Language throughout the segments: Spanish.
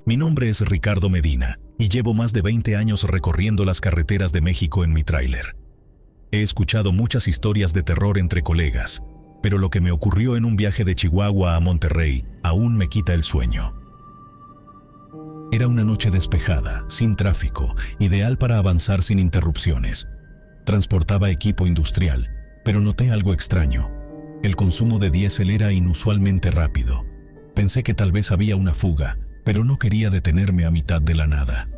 Mi nombre es Ricardo Medina y llevo más de 20 años recorriendo las carreteras de México en mi tráiler. He escuchado muchas historias de terror entre colegas, pero lo que me ocurrió en un viaje de Chihuahua a Monterrey aún me quita el sueño. Era una noche despejada, sin tráfico, ideal para avanzar sin interrupciones. Transportaba equipo industrial, pero noté algo extraño. El consumo de diésel era inusualmente rápido. Pensé que tal vez había una fuga, pero no quería detenerme a mitad de la nada.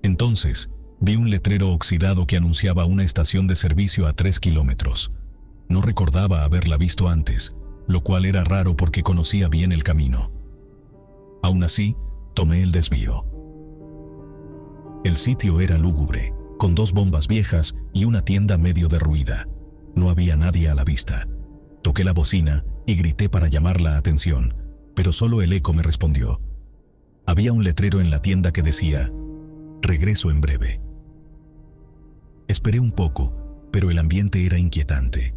Entonces, vi un letrero oxidado que anunciaba una estación de servicio a 3 kilómetros. No recordaba haberla visto antes, lo cual era raro porque conocía bien el camino. Aún así, tomé el desvío. El sitio era lúgubre, con 2 bombas viejas y una tienda medio derruida. No había nadie a la vista. Toqué la bocina y grité para llamar la atención, pero solo el eco me respondió. Había un letrero en la tienda que decía: "Regreso en breve". Esperé un poco, pero el ambiente era inquietante.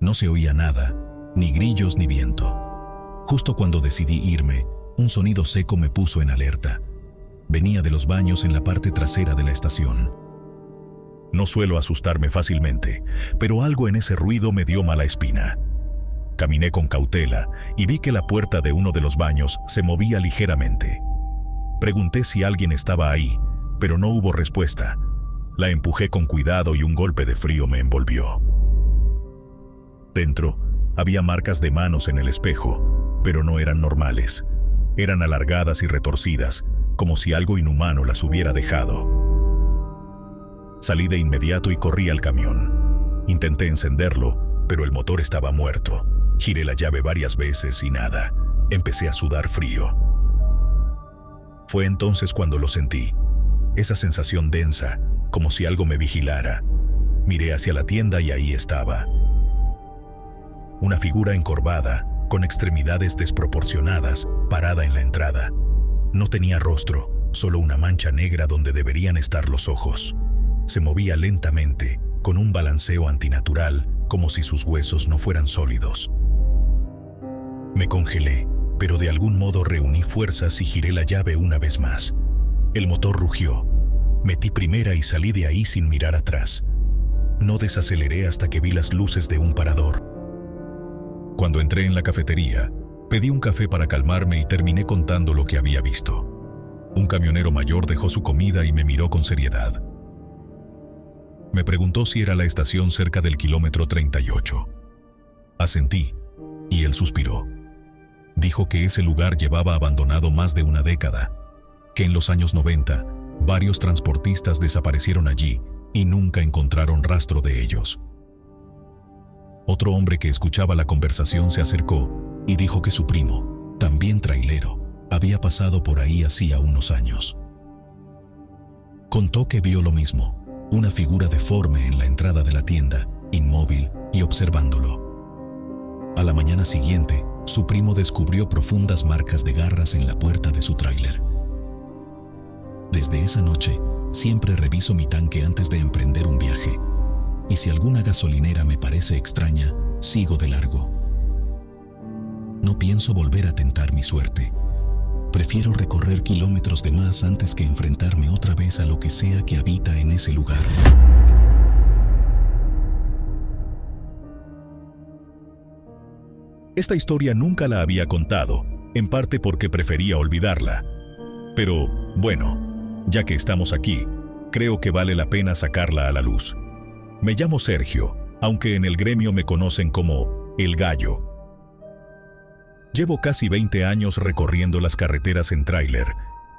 No se oía nada, ni grillos ni viento. Justo cuando decidí irme, un sonido seco me puso en alerta. Venía de los baños en la parte trasera de la estación. No suelo asustarme fácilmente, pero algo en ese ruido me dio mala espina. Caminé con cautela y vi que la puerta de uno de los baños se movía ligeramente. Pregunté si alguien estaba ahí, pero no hubo respuesta. La empujé con cuidado y un golpe de frío me envolvió. Dentro, había marcas de manos en el espejo, pero no eran normales. Eran alargadas y retorcidas, como si algo inhumano las hubiera dejado. Salí de inmediato y corrí al camión. Intenté encenderlo, pero el motor estaba muerto. Giré la llave varias veces y nada. Empecé a sudar frío. Fue entonces cuando lo sentí. Esa sensación densa, como si algo me vigilara. Miré hacia la tienda y ahí estaba. Una figura encorvada, con extremidades desproporcionadas, parada en la entrada. No tenía rostro, solo una mancha negra donde deberían estar los ojos. Se movía lentamente, con un balanceo antinatural, como si sus huesos no fueran sólidos. Me congelé, pero de algún modo reuní fuerzas y giré la llave una vez más. El motor rugió. Metí primera y salí de ahí sin mirar atrás. No desaceleré hasta que vi las luces de un parador. Cuando entré en la cafetería, pedí un café para calmarme y terminé contando lo que había visto. Un camionero mayor dejó su comida y me miró con seriedad. Me preguntó si era la estación cerca del kilómetro 38. Asentí, y él suspiró. Dijo que ese lugar llevaba abandonado más de una década, que en los años 90 varios transportistas desaparecieron allí y nunca encontraron rastro de ellos. Otro hombre que escuchaba la conversación se acercó y dijo que su primo, también trailero, había pasado por ahí hacía unos años. Contó que vio lo mismo, una figura deforme en la entrada de la tienda, inmóvil y observándolo. A la mañana siguiente, su primo descubrió profundas marcas de garras en la puerta de su tráiler. Desde esa noche, siempre reviso mi tanque antes de emprender un viaje, y si alguna gasolinera me parece extraña, sigo de largo. No pienso volver a tentar mi suerte. Prefiero recorrer kilómetros de más antes que enfrentarme otra vez a lo que sea que habita en ese lugar. Esta historia nunca la había contado, en parte porque prefería olvidarla. Pero, bueno, ya que estamos aquí, creo que vale la pena sacarla a la luz. Me llamo Sergio, aunque en el gremio me conocen como El Gallo. Llevo casi 20 años recorriendo las carreteras en tráiler,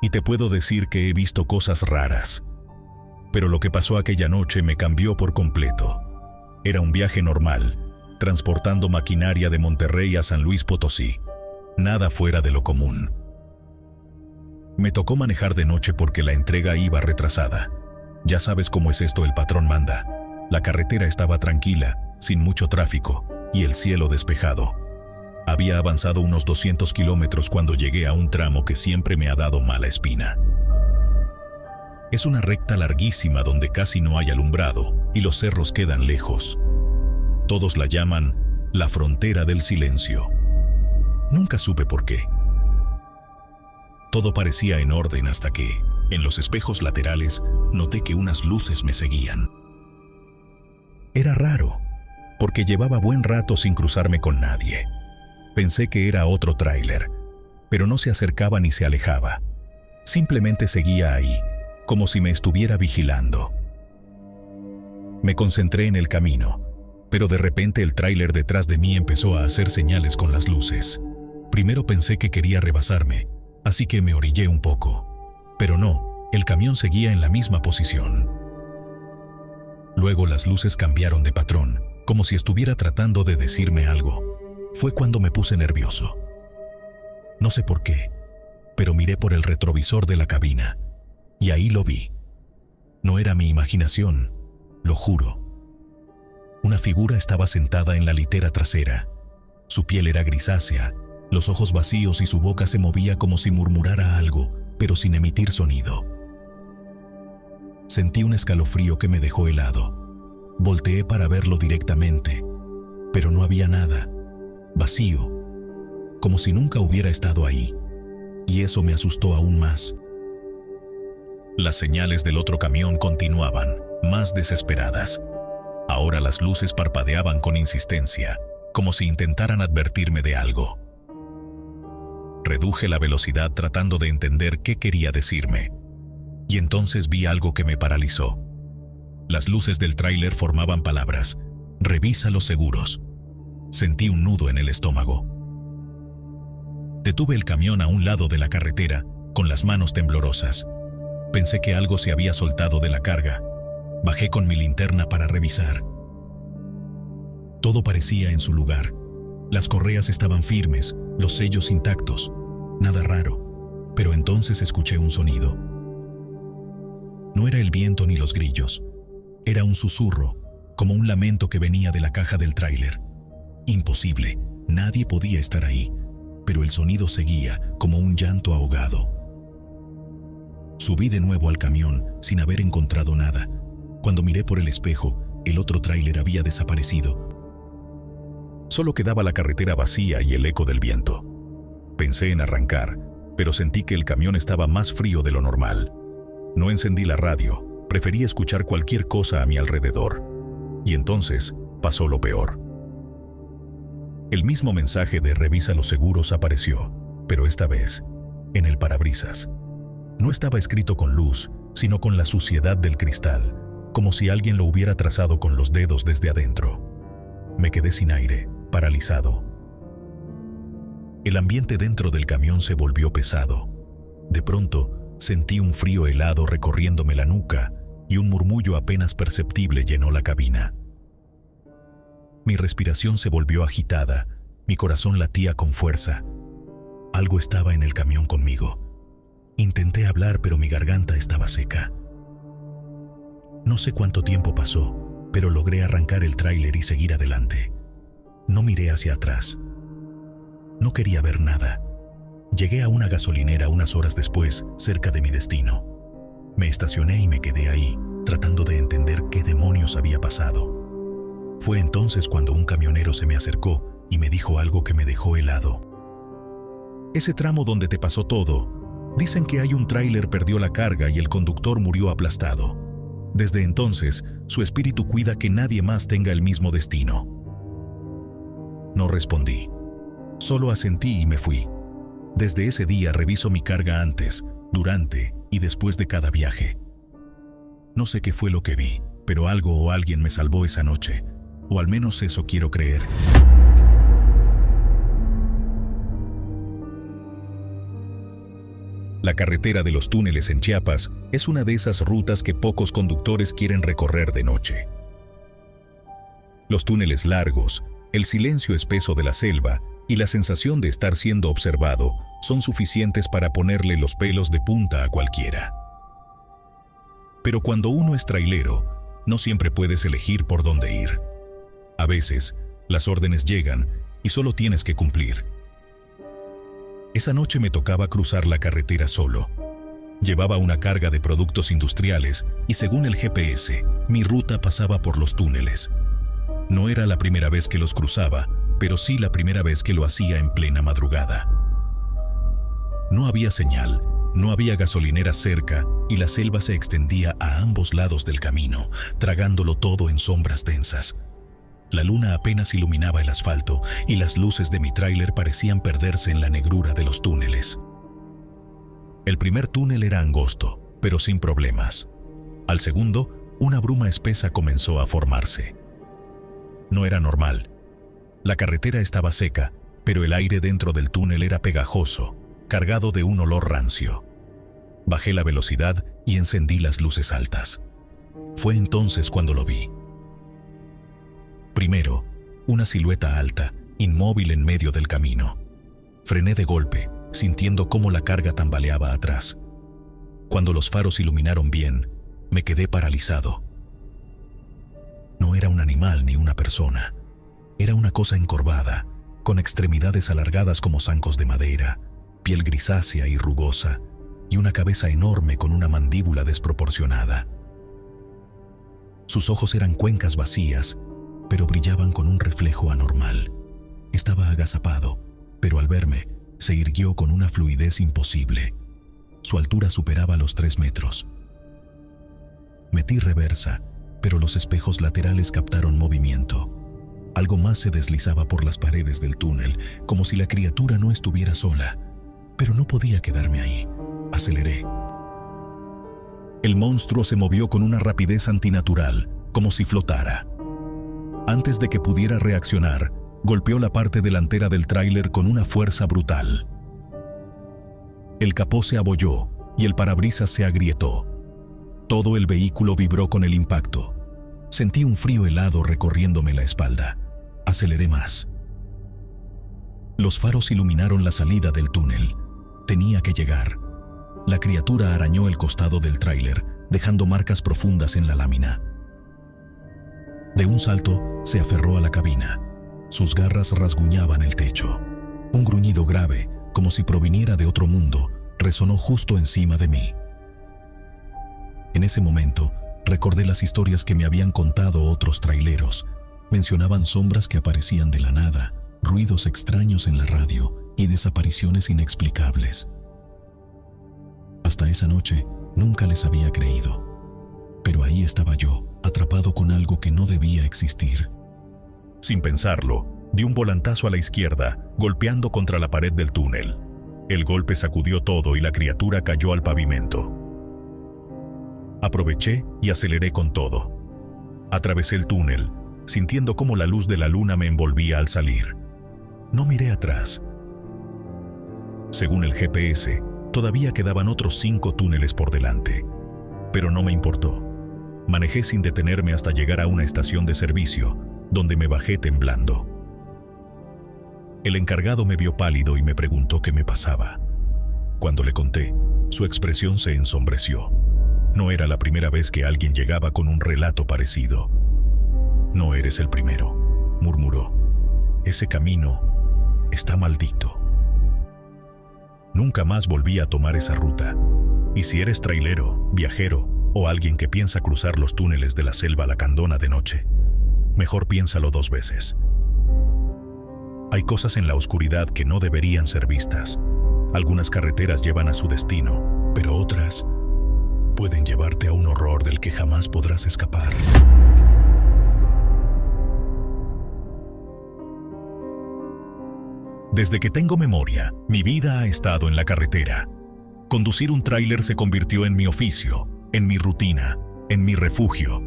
y te puedo decir que he visto cosas raras. Pero lo que pasó aquella noche me cambió por completo. Era un viaje normal, transportando maquinaria de Monterrey a San Luis Potosí. Nada fuera de lo común. Me tocó manejar de noche porque la entrega iba retrasada. Ya sabes cómo es esto, el patrón manda. La carretera estaba tranquila, sin mucho tráfico, y el cielo despejado. Había avanzado unos 200 kilómetros cuando llegué a un tramo que siempre me ha dado mala espina. Es una recta larguísima donde casi no hay alumbrado, y los cerros quedan lejos. Todos la llaman la frontera del silencio. Nunca supe por qué. Todo parecía en orden hasta que, en los espejos laterales, noté que unas luces me seguían. Era raro, porque llevaba buen rato sin cruzarme con nadie. Pensé que era otro tráiler, pero no se acercaba ni se alejaba. Simplemente seguía ahí, como si me estuviera vigilando. Me concentré en el camino, pero de repente el tráiler detrás de mí empezó a hacer señales con las luces. Primero pensé que quería rebasarme, así que me orillé un poco. Pero no, el camión seguía en la misma posición. Luego las luces cambiaron de patrón, como si estuviera tratando de decirme algo. Fue cuando me puse nervioso. No sé por qué, pero miré por el retrovisor de la cabina, y ahí lo vi. No era mi imaginación, lo juro. Una figura estaba sentada en la litera trasera. Su piel era grisácea, los ojos vacíos y su boca se movía como si murmurara algo, pero sin emitir sonido. Sentí un escalofrío que me dejó helado. Volteé para verlo directamente, pero no había nada. Vacío, como si nunca hubiera estado ahí, y eso me asustó aún más. Las señales del otro camión continuaban, más desesperadas. Ahora las luces parpadeaban con insistencia, como si intentaran advertirme de algo. Reduje la velocidad tratando de entender qué quería decirme, y entonces vi algo que me paralizó. Las luces del tráiler formaban palabras: revisa los seguros. Sentí un nudo en el estómago. Detuve el camión a un lado de la carretera, con las manos temblorosas. Pensé que algo se había soltado de la carga. Bajé con mi linterna para revisar. Todo parecía en su lugar. Las correas estaban firmes, los sellos intactos. Nada raro. Pero entonces escuché un sonido. No era el viento ni los grillos. Era un susurro, como un lamento que venía de la caja del tráiler. Imposible, nadie podía estar ahí, pero el sonido seguía como un llanto ahogado. Subí de nuevo al camión sin haber encontrado nada. Cuando miré por el espejo, el otro tráiler había desaparecido. Solo quedaba la carretera vacía y el eco del viento. Pensé en arrancar, pero sentí que el camión estaba más frío de lo normal. No encendí la radio, preferí escuchar cualquier cosa a mi alrededor. Y entonces pasó lo peor. El mismo mensaje de revisa los seguros apareció, pero esta vez en el parabrisas. No estaba escrito con luz, sino con la suciedad del cristal, como si alguien lo hubiera trazado con los dedos desde adentro. Me quedé sin aire, paralizado. El ambiente dentro del camión se volvió pesado. De pronto, sentí un frío helado recorriéndome la nuca y un murmullo apenas perceptible llenó la cabina. Mi respiración se volvió agitada, mi corazón latía con fuerza. Algo estaba en el camión conmigo. Intenté hablar, pero mi garganta estaba seca. No sé cuánto tiempo pasó, pero logré arrancar el tráiler y seguir adelante. No miré hacia atrás. No quería ver nada. Llegué a una gasolinera unas horas después, cerca de mi destino. Me estacioné y me quedé ahí, tratando de entender qué demonios había pasado. Fue entonces cuando un camionero se me acercó y me dijo algo que me dejó helado. Ese tramo donde te pasó todo, dicen que hay un tráiler perdió la carga y el conductor murió aplastado. Desde entonces, su espíritu cuida que nadie más tenga el mismo destino. No respondí. Solo asentí y me fui. Desde ese día reviso mi carga antes, durante y después de cada viaje. No sé qué fue lo que vi, pero algo o alguien me salvó esa noche. O al menos eso quiero creer. La carretera de los túneles en Chiapas es una de esas rutas que pocos conductores quieren recorrer de noche. Los túneles largos, el silencio espeso de la selva y la sensación de estar siendo observado son suficientes para ponerle los pelos de punta a cualquiera. Pero cuando uno es trailero, no siempre puedes elegir por dónde ir. A veces, las órdenes llegan y solo tienes que cumplir. Esa noche me tocaba cruzar la carretera solo. Llevaba una carga de productos industriales y según el GPS, mi ruta pasaba por los túneles. No era la primera vez que los cruzaba, pero sí la primera vez que lo hacía en plena madrugada. No había señal, no había gasolinera cerca y la selva se extendía a ambos lados del camino, tragándolo todo en sombras densas. La luna apenas iluminaba el asfalto y las luces de mi tráiler parecían perderse en la negrura de los túneles. El primer túnel era angosto, pero sin problemas. Al segundo, una bruma espesa comenzó a formarse. No era normal. La carretera estaba seca, pero el aire dentro del túnel era pegajoso, cargado de un olor rancio. Bajé la velocidad y encendí las luces altas. Fue entonces cuando lo vi. Primero, una silueta alta, inmóvil en medio del camino. Frené de golpe, sintiendo cómo la carga tambaleaba atrás. Cuando los faros iluminaron bien, me quedé paralizado. No era un animal ni una persona. Era una cosa encorvada, con extremidades alargadas como zancos de madera, piel grisácea y rugosa, y una cabeza enorme con una mandíbula desproporcionada. Sus ojos eran cuencas vacías, pero brillaban con un reflejo anormal. Estaba agazapado, pero al verme, se irguió con una fluidez imposible. Su altura superaba los 3 metros. Metí reversa, pero los espejos laterales captaron movimiento. Algo más se deslizaba por las paredes del túnel, como si la criatura no estuviera sola. Pero no podía quedarme ahí. Aceleré. El monstruo se movió con una rapidez antinatural, como si flotara. Antes de que pudiera reaccionar, golpeó la parte delantera del tráiler con una fuerza brutal. El capó se abolló y el parabrisas se agrietó. Todo el vehículo vibró con el impacto. Sentí un frío helado recorriéndome la espalda. Aceleré más. Los faros iluminaron la salida del túnel. Tenía que llegar. La criatura arañó el costado del tráiler, dejando marcas profundas en la lámina. De un salto, se aferró a la cabina. Sus garras rasguñaban el techo. Un gruñido grave, como si proviniera de otro mundo, resonó justo encima de mí. En ese momento, recordé las historias que me habían contado otros traileros. Mencionaban sombras que aparecían de la nada, ruidos extraños en la radio y desapariciones inexplicables. Hasta esa noche, nunca les había creído. Pero ahí estaba yo, atrapado con algo que no debía existir. Sin pensarlo, di un volantazo a la izquierda, golpeando contra la pared del túnel. El golpe sacudió todo y la criatura cayó al pavimento. Aproveché y aceleré con todo. Atravesé el túnel, sintiendo cómo la luz de la luna me envolvía al salir. No miré atrás. Según el GPS, todavía quedaban otros 5 túneles por delante. Pero no me importó. Manejé sin detenerme hasta llegar a una estación de servicio, donde me bajé temblando. El encargado me vio pálido y me preguntó qué me pasaba. Cuando le conté, su expresión se ensombreció. No era la primera vez que alguien llegaba con un relato parecido. «No eres el primero», murmuró. «Ese camino está maldito». Nunca más volví a tomar esa ruta. Y si eres trailero, viajero o alguien que piensa cruzar los túneles de la selva lacandona de noche, mejor piénsalo 2 veces. Hay cosas en la oscuridad que no deberían ser vistas. Algunas carreteras llevan a su destino, pero otras pueden llevarte a un horror del que jamás podrás escapar. Desde que tengo memoria, mi vida ha estado en la carretera. Conducir un tráiler se convirtió en mi oficio, en mi rutina, en mi refugio.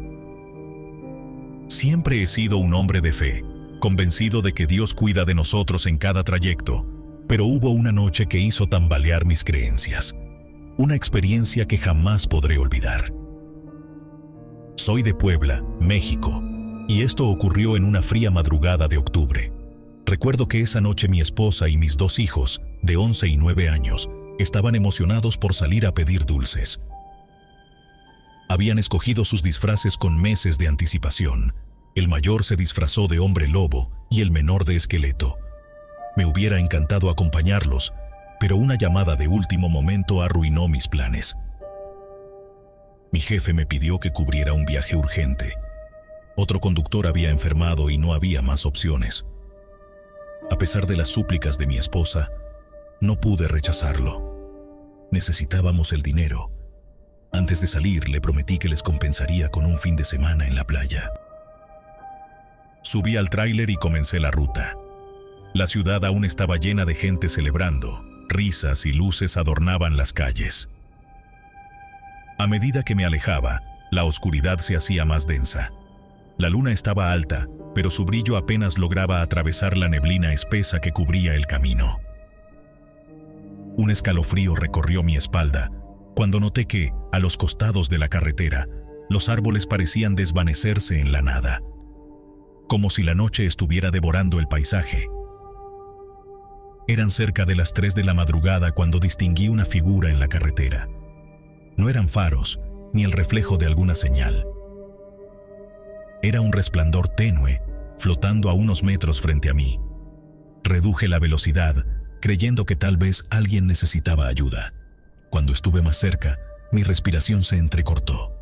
Siempre he sido un hombre de fe, convencido de que Dios cuida de nosotros en cada trayecto, pero hubo una noche que hizo tambalear mis creencias. Una experiencia que jamás podré olvidar. Soy de Puebla, México, y esto ocurrió en una fría madrugada de octubre. Recuerdo que esa noche mi esposa y mis 2 hijos, de 11 y 9 años, estaban emocionados por salir a pedir dulces. Habían escogido sus disfraces con meses de anticipación. El mayor se disfrazó de hombre lobo y el menor de esqueleto. Me hubiera encantado acompañarlos, pero una llamada de último momento arruinó mis planes. Mi jefe me pidió que cubriera un viaje urgente. Otro conductor había enfermado y no había más opciones. A pesar de las súplicas de mi esposa, No pude rechazarlo. Necesitábamos el dinero. Antes de salir, le prometí que les compensaría con un fin de semana en la playa. Subí al tráiler y comencé la ruta. La ciudad aún estaba llena de gente celebrando. Risas y luces adornaban las calles. A medida que me alejaba, la oscuridad se hacía más densa. La luna estaba alta, pero su brillo apenas lograba atravesar la neblina espesa que cubría el camino. Un escalofrío recorrió mi espalda cuando noté que, a los costados de la carretera, los árboles parecían desvanecerse en la nada, como si la noche estuviera devorando el paisaje. Eran cerca de las 3 de la madrugada cuando distinguí una figura en la carretera. No eran faros, ni el reflejo de alguna señal. Era un resplandor tenue, flotando a unos metros frente a mí. Reduje la velocidad, creyendo que tal vez alguien necesitaba ayuda. Cuando estuve más cerca, mi respiración se entrecortó.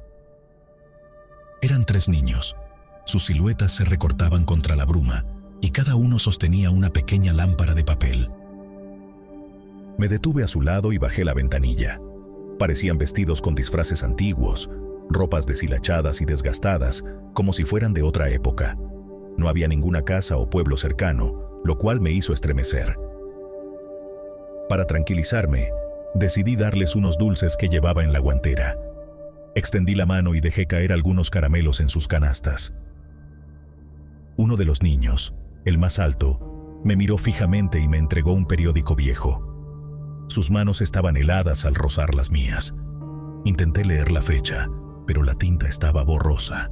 Eran 3 niños. Sus siluetas se recortaban contra la bruma, y cada uno sostenía una pequeña lámpara de papel. Me detuve a su lado y bajé la ventanilla. Parecían vestidos con disfraces antiguos, ropas deshilachadas y desgastadas, como si fueran de otra época. No había ninguna casa o pueblo cercano, lo cual me hizo estremecer. Para tranquilizarme, decidí darles unos dulces que llevaba en la guantera. Extendí la mano y dejé caer algunos caramelos en sus canastas. Uno de los niños, el más alto, me miró fijamente y me entregó un periódico viejo. Sus manos estaban heladas al rozar las mías. Intenté leer la fecha, pero la tinta estaba borrosa.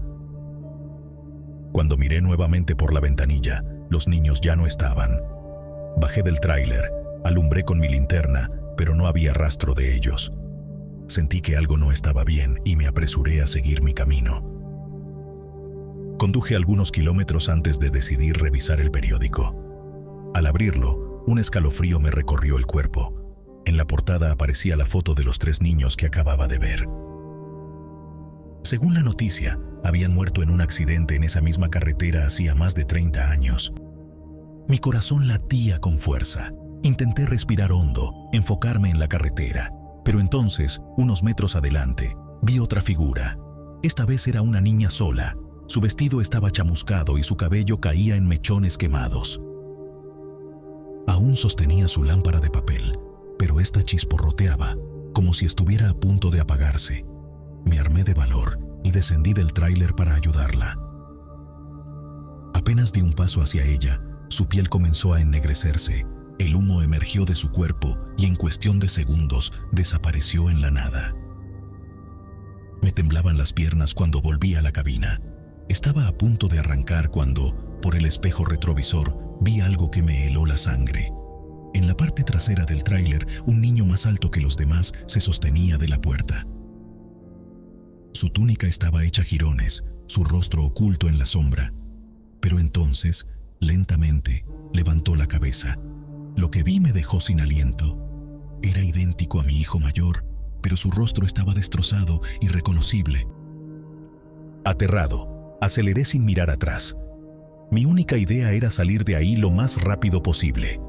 Cuando miré nuevamente por la ventanilla, los niños ya no estaban. Bajé del tráiler, alumbré con mi linterna, pero no había rastro de ellos. Sentí que algo no estaba bien y me apresuré a seguir mi camino. Conduje algunos kilómetros antes de decidir revisar el periódico. Al abrirlo, un escalofrío me recorrió el cuerpo. En la portada aparecía la foto de los 3 niños que acababa de ver. Según la noticia, habían muerto en un accidente en esa misma carretera hacía más de 30 años. Mi corazón latía con fuerza. Intenté respirar hondo, enfocarme en la carretera, pero entonces, unos metros adelante, vi otra figura. Esta vez era una niña sola. Su vestido estaba chamuscado y su cabello caía en mechones quemados. Aún sostenía su lámpara de papel, pero esta chisporroteaba, como si estuviera a punto de apagarse. Me armé de valor y descendí del tráiler para ayudarla. Apenas di un paso hacia ella, su piel comenzó a ennegrecerse, el humo emergió de su cuerpo y en cuestión de segundos desapareció en la nada. Me temblaban las piernas cuando volví a la cabina. Estaba a punto de arrancar cuando, por el espejo retrovisor, vi algo que me heló la sangre. En la parte trasera del tráiler, un niño más alto que los demás se sostenía de la puerta. Su túnica estaba hecha jirones, su rostro oculto en la sombra. Pero entonces, lentamente, levantó la cabeza. Lo que vi me dejó sin aliento. Era idéntico a mi hijo mayor, pero su rostro estaba destrozado, irreconocible. Aterrado, aceleré sin mirar atrás. Mi única idea era salir de ahí lo más rápido posible.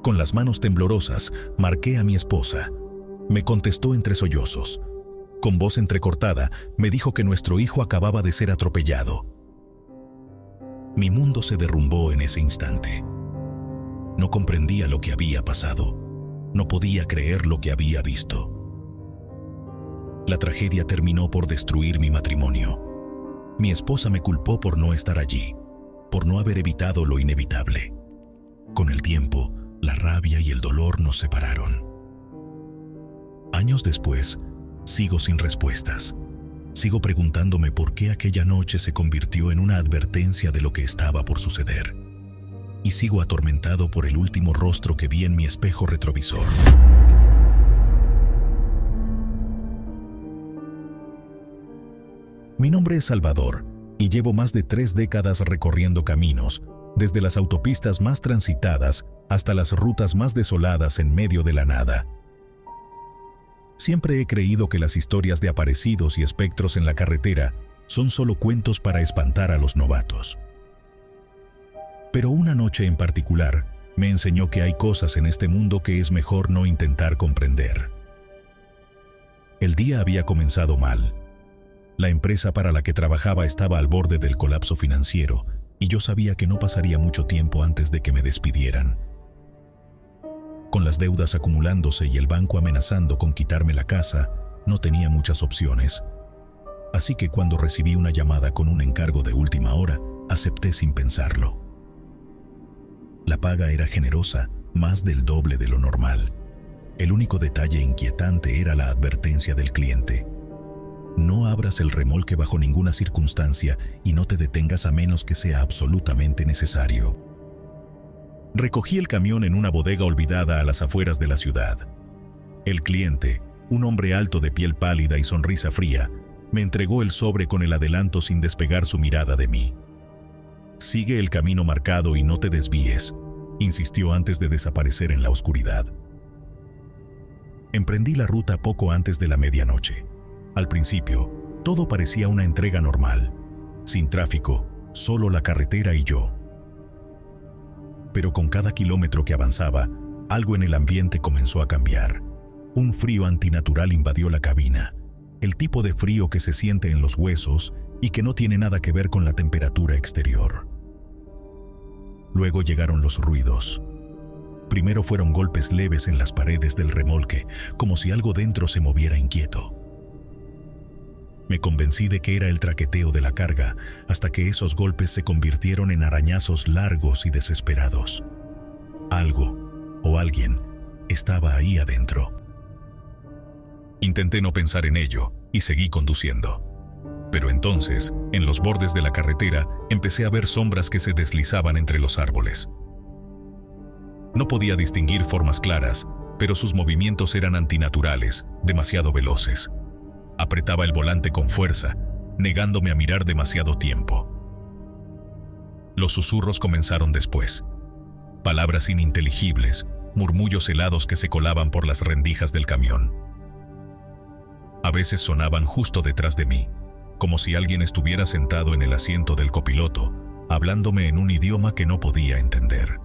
Con las manos temblorosas, marqué a mi esposa. Me contestó entre sollozos. Con voz entrecortada, me dijo que nuestro hijo acababa de ser atropellado. Mi mundo se derrumbó en ese instante. No comprendía lo que había pasado. No podía creer lo que había visto. La tragedia terminó por destruir mi matrimonio. Mi esposa me culpó por no estar allí, por no haber evitado lo inevitable. Con el tiempo, la rabia y el dolor nos separaron. Años después, sigo sin respuestas. Sigo preguntándome por qué aquella noche se convirtió en una advertencia de lo que estaba por suceder. Y sigo atormentado por el último rostro que vi en mi espejo retrovisor. Mi nombre es Salvador y llevo más de 3 décadas recorriendo caminos, desde las autopistas más transitadas hasta las rutas más desoladas en medio de la nada. Siempre he creído que las historias de aparecidos y espectros en la carretera son solo cuentos para espantar a los novatos. Pero una noche en particular Me enseñó que hay cosas en este mundo que es mejor no intentar comprender. El día había comenzado mal. La empresa para la que trabajaba estaba al borde del colapso financiero y yo sabía que no pasaría mucho tiempo antes de que me despidieran. Con las deudas acumulándose y el banco amenazando con quitarme la casa, no tenía muchas opciones. Así que cuando recibí una llamada con un encargo de última hora, acepté sin pensarlo. La paga era generosa, más del doble de lo normal. El único detalle inquietante era la advertencia del cliente. No abras el remolque bajo ninguna circunstancia y no te detengas a menos que sea absolutamente necesario. Recogí el camión en una bodega olvidada a las afueras de la ciudad. El cliente, un hombre alto de piel pálida y sonrisa fría, me entregó el sobre con el adelanto sin despegar su mirada de mí. «Sigue el camino marcado y no te desvíes», insistió antes de desaparecer en la oscuridad. Emprendí la ruta poco antes de la medianoche. Al principio, todo parecía una entrega normal. Sin tráfico, solo la carretera y yo. Pero con cada kilómetro que avanzaba, algo en el ambiente comenzó a cambiar. Un frío antinatural invadió la cabina, el tipo de frío que se siente en los huesos y que no tiene nada que ver con la temperatura exterior. Luego llegaron los ruidos. Primero fueron golpes leves en las paredes del remolque, como si algo dentro se moviera inquieto. Me convencí de que era el traqueteo de la carga, hasta que esos golpes se convirtieron en arañazos largos y desesperados. Algo, o alguien, estaba ahí adentro. Intenté no pensar en ello y seguí conduciendo. Pero entonces, en los bordes de la carretera, empecé a ver sombras que se deslizaban entre los árboles. No podía distinguir formas claras, pero sus movimientos eran antinaturales, demasiado veloces. Apretaba el volante con fuerza, negándome a mirar demasiado tiempo. Los susurros comenzaron después. Palabras ininteligibles, murmullos helados que se colaban por las rendijas del camión. A veces sonaban justo detrás de mí, como si alguien estuviera sentado en el asiento del copiloto, hablándome en un idioma que no podía entender.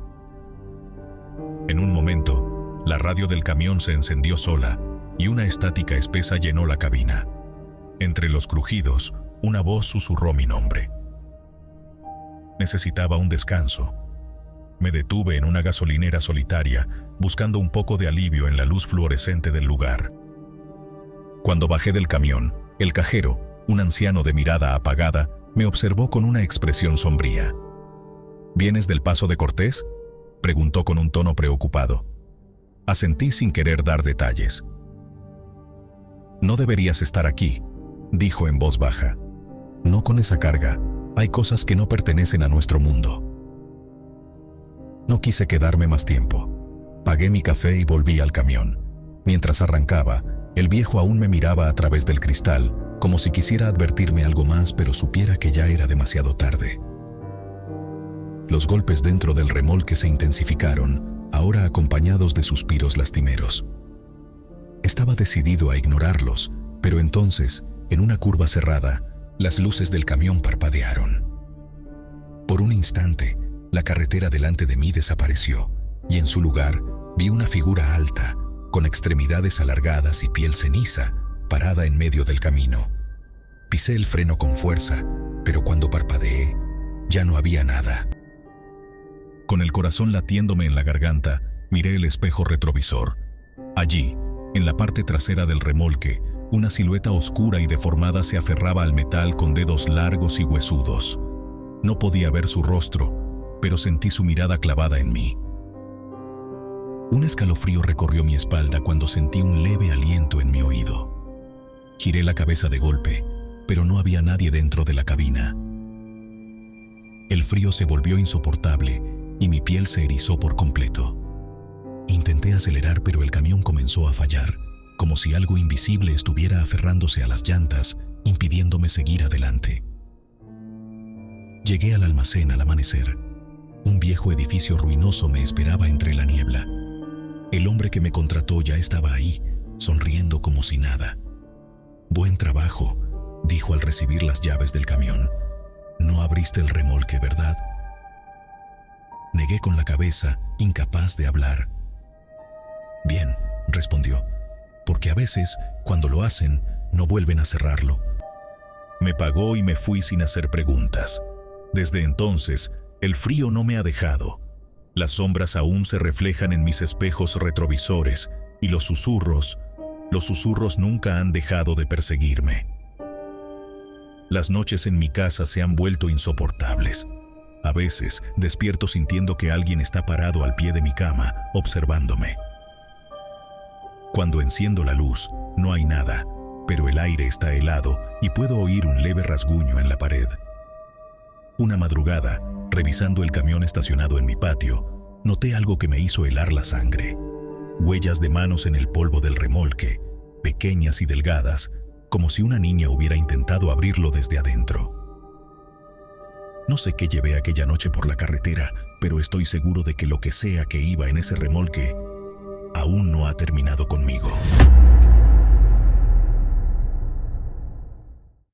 En un momento, la radio del camión se encendió sola y una estática espesa llenó la cabina. Entre los crujidos, una voz susurró mi nombre. Necesitaba un descanso. Me detuve en una gasolinera solitaria, buscando un poco de alivio en la luz fluorescente del lugar. Cuando bajé del camión, el cajero, un anciano de mirada apagada, me observó con una expresión sombría. ¿Vienes del Paso de Cortés?, preguntó con un tono preocupado. Asentí sin querer dar detalles. No deberías estar aquí, dijo en voz baja. No con esa carga. Hay cosas que no pertenecen a nuestro mundo. No quise quedarme más tiempo. Pagué mi café y volví al camión. Mientras arrancaba, el viejo aún me miraba a través del cristal, como si quisiera advertirme algo más, pero supiera que ya era demasiado tarde. Los golpes dentro del remolque se intensificaron, ahora acompañados de suspiros lastimeros. Estaba decidido a ignorarlos, pero entonces, en una curva cerrada, las luces del camión parpadearon. Por un instante, la carretera delante de mí desapareció, y en su lugar vi una figura alta, con extremidades alargadas y piel ceniza, parada en medio del camino. Pisé el freno con fuerza, pero cuando parpadeé, ya no había nada. Con el corazón latiéndome en la garganta, miré el espejo retrovisor. Allí, en la parte trasera del remolque, una silueta oscura y deformada se aferraba al metal con dedos largos y huesudos. No podía ver su rostro, pero sentí su mirada clavada en mí. Un escalofrío recorrió mi espalda cuando sentí un leve aliento en mi oído. Giré la cabeza de golpe, pero no había nadie dentro de la cabina. El frío se volvió insoportable y mi piel se erizó por completo. Intenté acelerar, pero el camión comenzó a fallar, como si algo invisible estuviera aferrándose a las llantas, impidiéndome seguir adelante. Llegué al almacén al amanecer. Un viejo edificio ruinoso me esperaba entre la niebla. El hombre que me contrató ya estaba ahí, sonriendo como si nada. «Buen trabajo», dijo al recibir las llaves del camión. «No abriste el remolque, ¿verdad?» Negué con la cabeza, incapaz de hablar. Bien, respondió, porque a veces, cuando lo hacen, no vuelven a cerrarlo. Me pagó y me fui sin hacer preguntas. Desde entonces, el frío no me ha dejado. Las sombras aún se reflejan en mis espejos retrovisores y los susurros nunca han dejado de perseguirme. Las noches en mi casa se han vuelto insoportables. A veces despierto sintiendo que alguien está parado al pie de mi cama, observándome. Cuando enciendo la luz, no hay nada, pero el aire está helado y puedo oír un leve rasguño en la pared. Una madrugada, revisando el camión estacionado en mi patio, noté algo que me hizo helar la sangre. Huellas de manos en el polvo del remolque, pequeñas y delgadas, como si una niña hubiera intentado abrirlo desde adentro. No sé qué llevé aquella noche por la carretera, pero estoy seguro de que lo que sea que iba en ese remolque aún no ha terminado conmigo.